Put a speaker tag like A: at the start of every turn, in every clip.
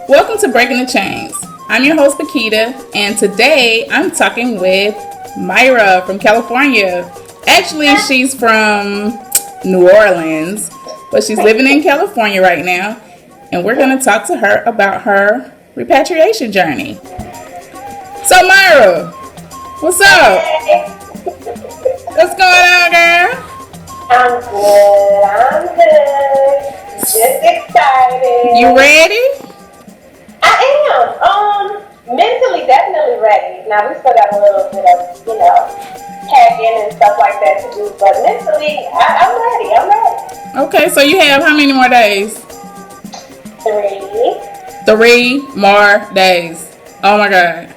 A: Welcome to Breaking the Chains. I'm your host, Pakita, and today I'm talking with Myra from California. Actually, she's from New Orleans, but she's living in California right now, and we're going to talk to her about her repatriation journey. So, Myra, what's up?
B: Hey,
A: What's going on, girl?
B: I'm good. Just excited.
A: You ready?
B: I am. Mentally definitely ready. Now we still got a little bit of, packing and stuff like that to do, but mentally, I'm ready. I'm ready.
A: Okay, so you have how many more days?
B: 3.
A: 3 more days. Oh my God.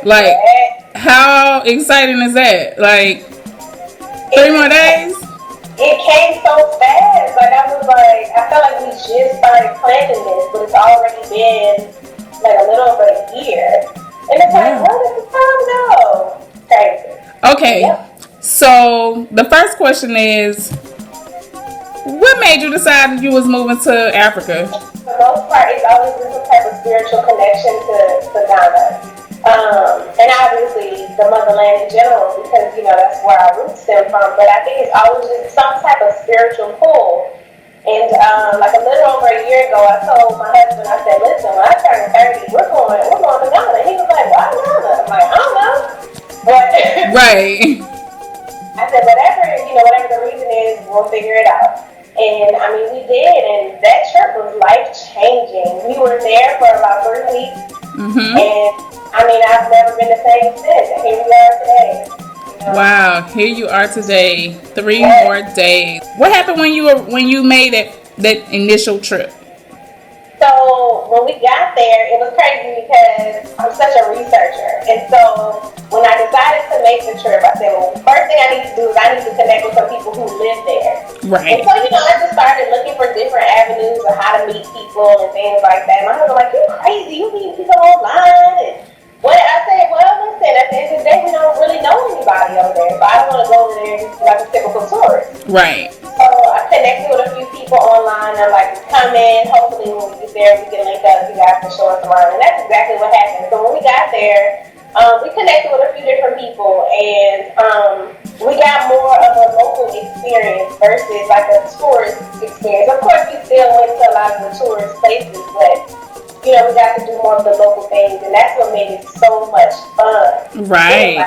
A: Like, how exciting is that? Like, 3 more days?
B: It came so fast. I felt like we just started planning this, but it's already been like a little over a year. And it's like, where did the time go? Crazy.
A: Okay,
B: Yep.
A: so the first question is, what made you decide that you was moving to Africa?
B: For the most part, it's always been some type of spiritual connection to Ghana. And obviously the motherland in general, because, that's where our roots stem from. But I think it's always just some type of spiritual pull. And like a little over a year ago, I told my husband, I said, listen, when I turn 30, we're going to Ghana. He was like, why Ghana? I'm like, I don't know. But
A: Right.
B: I said, whatever the reason is, we'll figure it out. And I mean, we did, and that trip was life changing. We were there for about 3 weeks, and I mean, I've never been the same since. And here we are today.
A: Wow, here you are today. 3 more days. What happened when you made that initial trip?
B: So when we got there, it was crazy because I'm such a researcher. And so when I decided to make the trip, I said, well, first thing I need to do is I need to connect with some people who live there.
A: Right.
B: And so, I just started looking for different avenues of how to meet people and things like that. My husband was like, you're crazy. You meet people online. And I said, well, listen, at the end of the day, we don't really know anybody over there. So I don't want to go over there and just be like a typical tourist.
A: Right.
B: So I connected with a few people online. I'm like, come in. Hopefully when we get there, we can link up. You guys can show us around. And that's exactly what happened. So when we got there, we connected with a few different people. And we got more of a local experience versus like a tourist experience. Of course, we still went to a lot of the tourist places, but we got to do more of the local things, and that's what made it so much fun.
A: Right.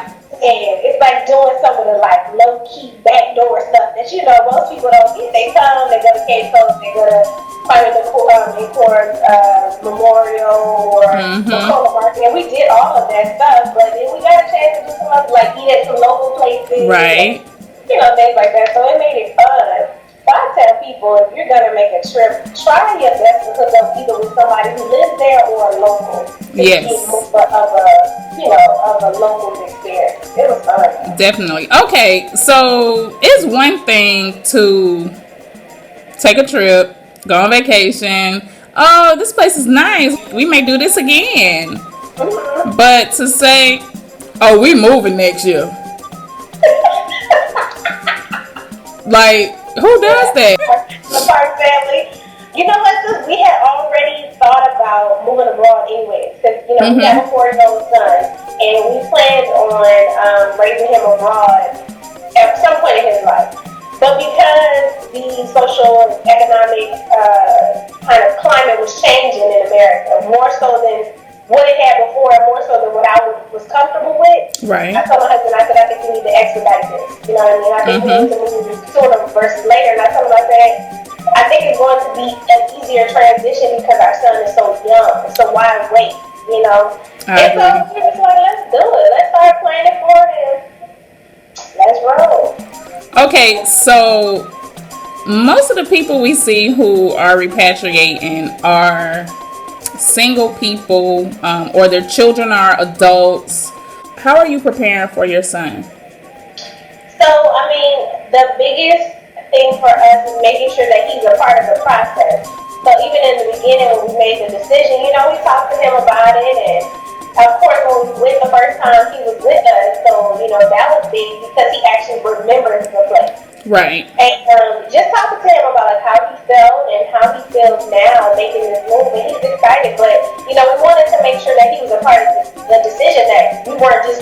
B: It's like doing some of the like low key backdoor stuff that most people don't get. They come, they go to Cape Coast, they go to Kwame Nkrumah Memorial or Macola Market, and we did all of that stuff. But then we got a chance to do some other, like eat at some local places,
A: Right.
B: and, things like that. So it made it fun. So I tell people, if you're gonna make a trip, try your best to hook up either with somebody who lives there or a local.
A: Yes.
B: To get more of a local experience. It was fun.
A: Definitely. Okay, so it's one thing to take a trip, go on vacation. Oh, this place is nice. We may do this again. But to say, oh, we moving next year. Like, who does that?
B: The Park family. You know what? We had already thought about moving abroad anyway. Because, we have a 4-year-old son. And we planned on raising him abroad at some point in his life. But because the social and economic kind of climate was changing in America, more so than what it had before, and more so than what I was comfortable with,
A: Right.
B: I told my husband, I said, I think we need to expedite this. You know what I mean? I think we need to move sooner versus later. And I told him, I said, I think it's going to be an easier transition because our son is so young. So why wait?
A: I
B: and so we was like, let's do it. Let's start planning for it and let's roll.
A: Okay, so most of the people we see who are repatriating are single people, or their children are adults. How are you preparing for your son?
B: So, I mean, the biggest thing for us is making sure that he's a part of the process. So even in the beginning when we made the decision, we talked to him about it, and of course when we went the first time he was with us, so that was big because he actually remembers the place.
A: Right.
B: And just talking to him about how he felt and how he feels now making this move, and he's excited,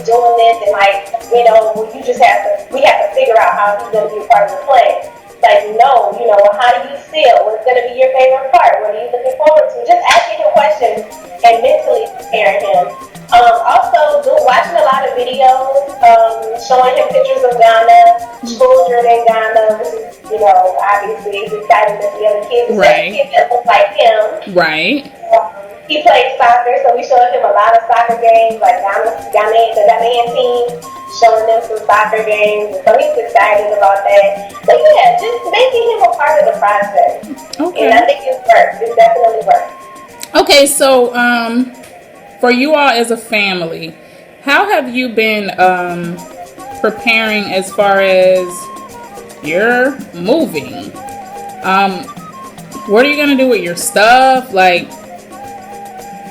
B: he's doing this, and like, you know, we have to figure out how he's gonna be a part of the plan. Like, no, you know, how do you feel? What's gonna be your favorite part? What are you looking forward to? Just asking him questions and mentally preparing him. Also, watching a lot of videos, showing him pictures of Ghana, children in Ghana, which is, you know, obviously it's exciting to see other kids,
A: Right.
B: kids that look like him.
A: Right.
B: He plays soccer, so we showed him a lot of soccer games, like the Ghanaian team, showing them some soccer games, so he's excited about that. But yeah, just making him a part of the process.
A: Okay.
B: And I think it's worked. It's definitely worked.
A: Okay, so for you all as a family, how have you been preparing as far as you're moving? What are you gonna do with your stuff? Like,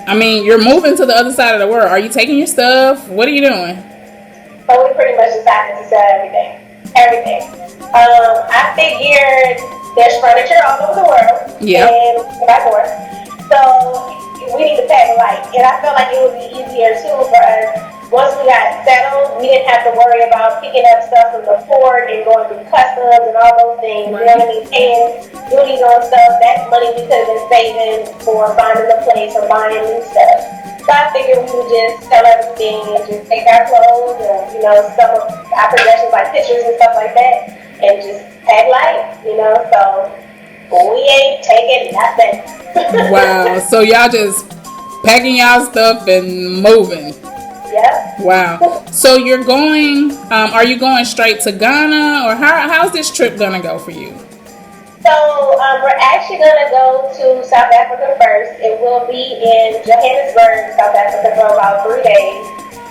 A: I mean, you're moving to the other side of the world. Are you taking your stuff? What are you doing?
B: So we pretty much decided to sell everything. Everything. I figured there's furniture all over the world.
A: Yeah.
B: And by force. So we need to pack light. And I felt like it would be easier too for us. Once we got settled, we didn't have to worry about picking up stuff from the port and going through customs and all those things.
A: Right.
B: You know what I mean? Paying duties on stuff. That's money we could have been saving for finding a place or buying new stuff. So I figured we would just sell everything and just take our clothes and, you know, some of our possessions like pictures and stuff like that and just pack light, you know, so we ain't taking nothing.
A: Wow. So y'all just packing y'all stuff and moving.
B: Yep.
A: Wow. So you're going, are you going straight to Ghana, or how's this trip gonna go for you?
B: So we're actually going to go to South Africa first. It will be in Johannesburg, South Africa for about 3 days.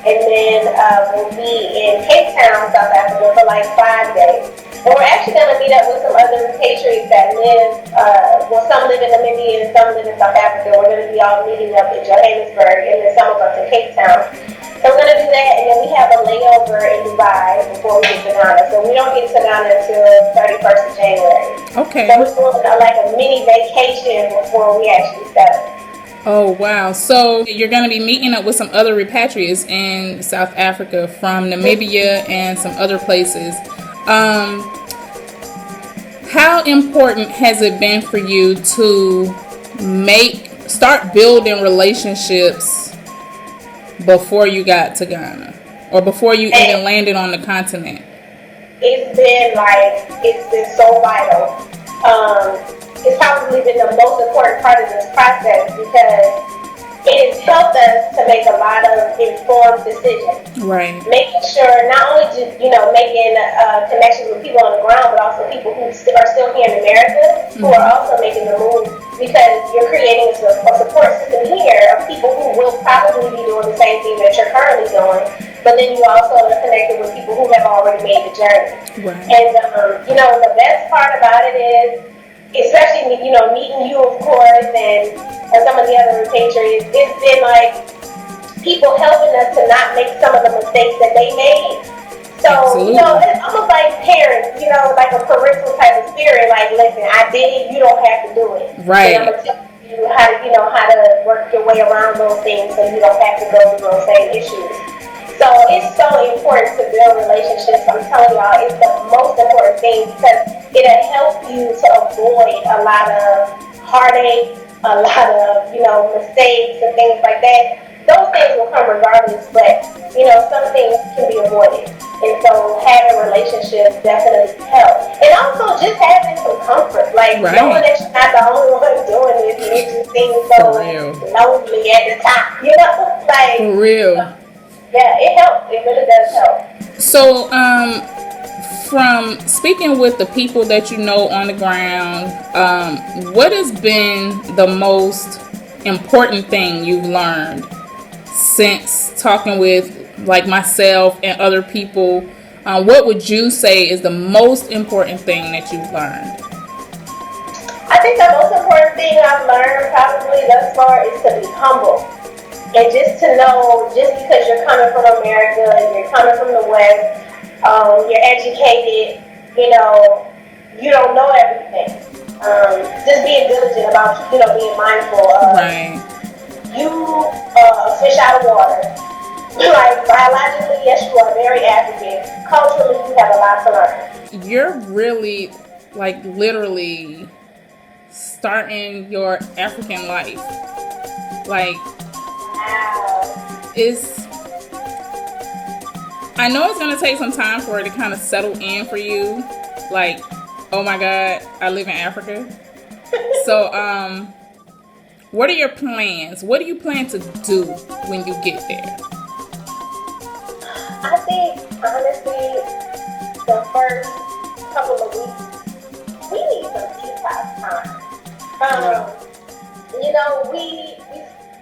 B: And then we'll be in Cape Town, South Africa for like 5 days. And we're actually going to meet up with some other repatriates that live, some live in Namibia and some live in South Africa. We're going to be all meeting up in Johannesburg and then some of us in Cape Town. So we're going to do that, and then we have a layover in Dubai before we get to Ghana. So we don't get to Ghana until 31st of January.
A: Okay.
B: So we're doing like a mini vacation before we actually settle.
A: Oh, wow. So you're going to be meeting up with some other repatriates in South Africa from Namibia and some other places. How important has it been for you to start building relationships before you got to Ghana, or before you even landed on the continent?
B: It's been so vital. It's probably been the most important part of this process because it has helped us to make a lot of informed decisions.
A: Right.
B: Making sure not only just, you know, making connections with people on the ground, but also people who are still here in America who are also making the move, because you're creating a support system here of people who will probably be doing the same thing that you're currently doing. But then you also are connected with people who have already made the journey.
A: Right.
B: And, you know, the best part about it is, especially, you know, meeting you, of course, and some of the other repatriates, it's been like people helping us to not make some of the mistakes that they made. So,
A: Absolutely.
B: you know, it's almost like parents, you know, like a parental type of spirit, like, listen, I did it, you don't have to do it.
A: Right.
B: And I'm going to tell you how to work your way around those things so you don't have to go through those same issues. So it's so important to build relationships. I'm telling y'all, it's the most important thing because it'll help you to avoid a lot of heartache, a lot of, you know, mistakes and things like that. Those things will come regardless, but, you know, some things can be avoided. And so having relationships definitely help. And also just having some comfort. Like, knowing that you're not the only one doing this and it just seems so lonely at the top. You know? Like,
A: for real.
B: Yeah, it helps. It really does help.
A: So, from speaking with the people that you know on the ground, what has been the most important thing you've learned since talking with, like, myself and other people? What would you say is the most important thing that you've learned?
B: I think the most important thing I've learned probably thus far is to be humble. And just to know, just because you're coming from America and you're coming from the West, you're educated, you know, you don't know everything. Just being diligent about, you know, being mindful of you a fish out of water. Like biologically, yes, you are very African. Culturally, you have a lot to learn.
A: You're really, like, literally starting your African life. Like,
B: Wow.
A: it's, I know it's going to take some time for it to kind of settle in for you. Like, oh my God, I live in Africa. So, what are your plans? What do you plan to do when you get there?
B: I think honestly, the first couple of weeks, we need some detox time. You know,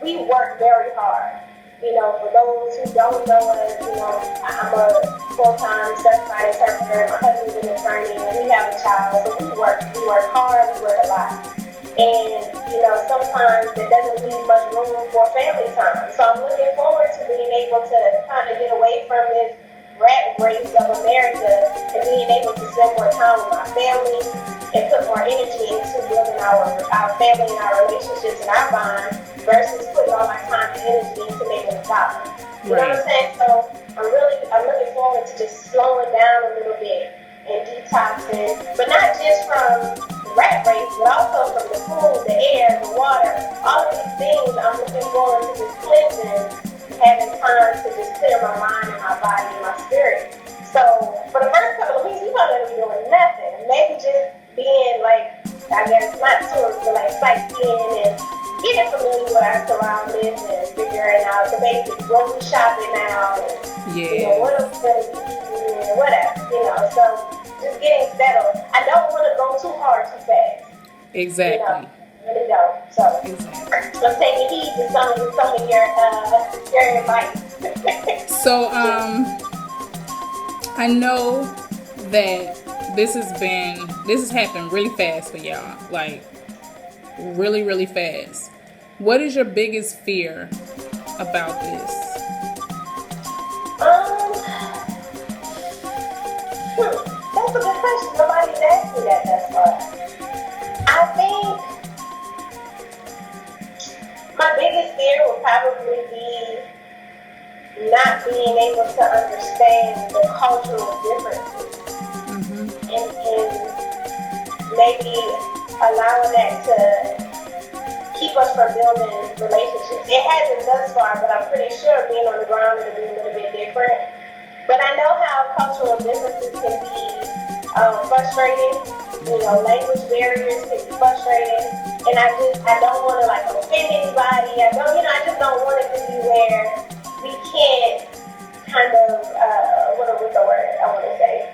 B: we work very hard. You know, for those who don't know us, you know, I'm a full-time certified interpreter. My husband's an attorney, and we have a child, so we work hard, we work a lot. And, you know, sometimes it doesn't leave much room for family time. So I'm looking forward to being able to kind of get away from this rat race of America and being able to spend more time with my family and put more energy into building our family and our relationships and our bond versus putting all my time and energy into making a dollar. You know what I'm saying? So I'm looking forward to just slowing down a little bit and detoxing, but not just from the rat race, but also from the food, the air, the water, all of these things. I'm looking forward to just cleansing, having time to just clear my mind and my body and my spirit. So for the first couple of weeks, we're not gonna be doing nothing. Maybe just being like, I guess not tourists, but like sightseeing and getting familiar with our surroundings and figuring out the basics, grocery shopping now, and you know, what I'm gonna be eating and whatever, you know. So just getting settled. I don't want to go too hard too fast.
A: Exactly.
B: You know, really don't. So I'm taking heed to some of your advice.
A: So I know that this has happened really fast for y'all. Like, really, really fast. What is your biggest fear about this?
B: That's a good question. Nobody's asked me that thus far. I think my biggest fear would probably be not being able to understand the cultural differences, and maybe allowing that to keep us from building relationships. It hasn't thus far, but I'm pretty sure being on the ground it'll be a little bit different. But I know how cultural differences can be frustrating. You know, language barriers can be frustrating, and I don't want to like offend anybody. I just don't want it to be where we can't kind of what's the word I want to say?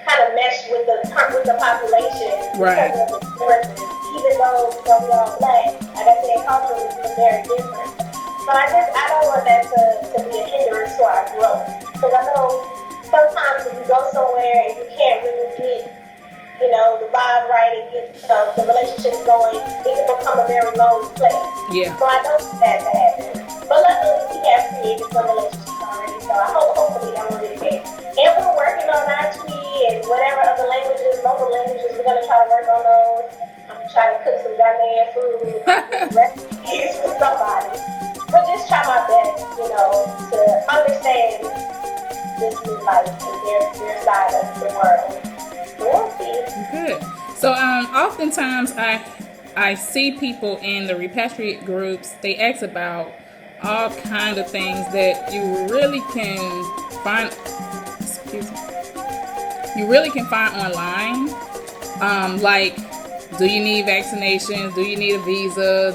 B: Kind of mesh with the population because of the differences. Even though we all black, like I said, culturally we're very different. So I don't want that to be a hindrance to our growth. Because I know sometimes if you go somewhere and you can't really get, you know, the vibe right and get the relationships going, it can become a very lonely place.
A: Yeah.
B: So I don't want that to happen. But luckily we have created some relationships already. So I hopefully that won't be the case. And we're working on our Twi and whatever other languages, local languages, we're going to try to work on those. I'm going to try to cook some Ghanaian food, recipes for somebody. But just try my best, you know, to understand this new life and their side of the world. We'll see.
A: Good. So oftentimes I see people in the repatriate groups, they ask about all kinds of things that you really can find online. Like, do you need vaccinations? Do you need a visa?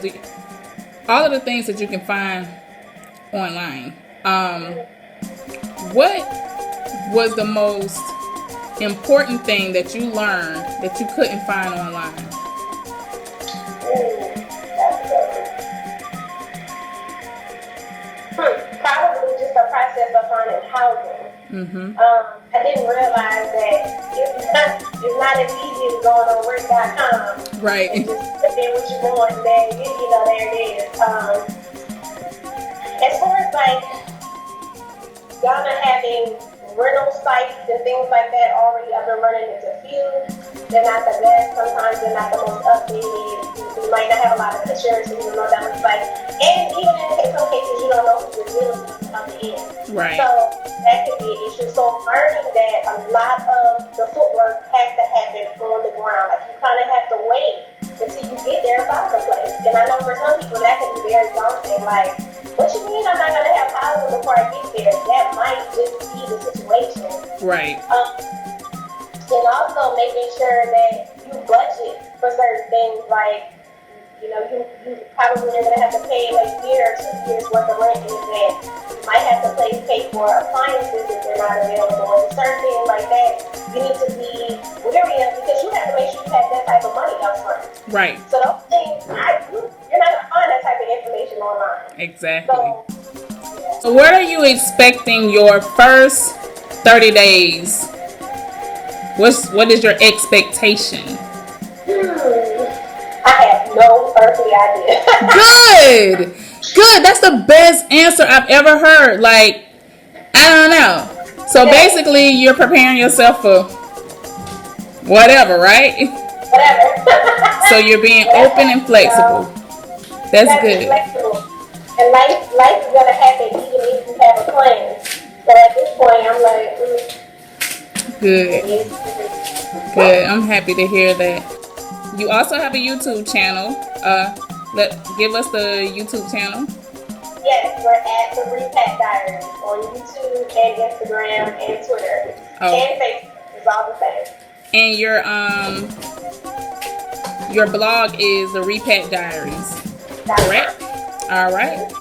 A: All of the things that you can find online. What was the most important thing that you learned that you couldn't find online?
B: Probably just the process of finding housing. I didn't realize that it's not as easy as going on work.com.
A: Right.
B: And just put in what you want, and then there it is. As far as like Ghana having rental sites and things like that already up and running, it's a few. They're not the best. Sometimes they're not the most updated. You might not have a lot of pictures, so you don't know that looks like. And even in some cases, you don't know who you're dealing with on the end.
A: Right.
B: So that could be an issue. So learning that a lot of the footwork has to happen on the ground. Like you kind of have to wait until you get there and find the place. And I know for some people that can be very daunting. Like, what you mean I'm not going to have housing before I get there? That might just be the situation.
A: Right.
B: And also making sure that you budget for certain things, like, you know, you probably are going to have to pay a year or 2 years worth of rent in advance. You might have to pay for appliances if they're not available, and certain things like that you need to be wary of because you have to make sure you have that type of money up front.
A: Right.
B: So those things, you're not going to find that type of information online.
A: Exactly.
B: Yeah.
A: So what are you expecting your first 30 days? What is your expectation?
B: I have no earthly idea.
A: Good. That's the best answer I've ever heard. Like, I don't know. So basically, you're preparing yourself for whatever, right?
B: Whatever.
A: So you're being open and flexible. That's good.
B: Flexible. And life is gonna happen even if you have a plan. So at this point, I'm like,
A: Good. I'm happy to hear that. You also have a YouTube channel. Give us the YouTube channel.
B: Yes, we're at the Repack Diaries on YouTube and Instagram and Twitter and Facebook. It's all the same.
A: And your blog is the Repack Diaries. Correct? All right.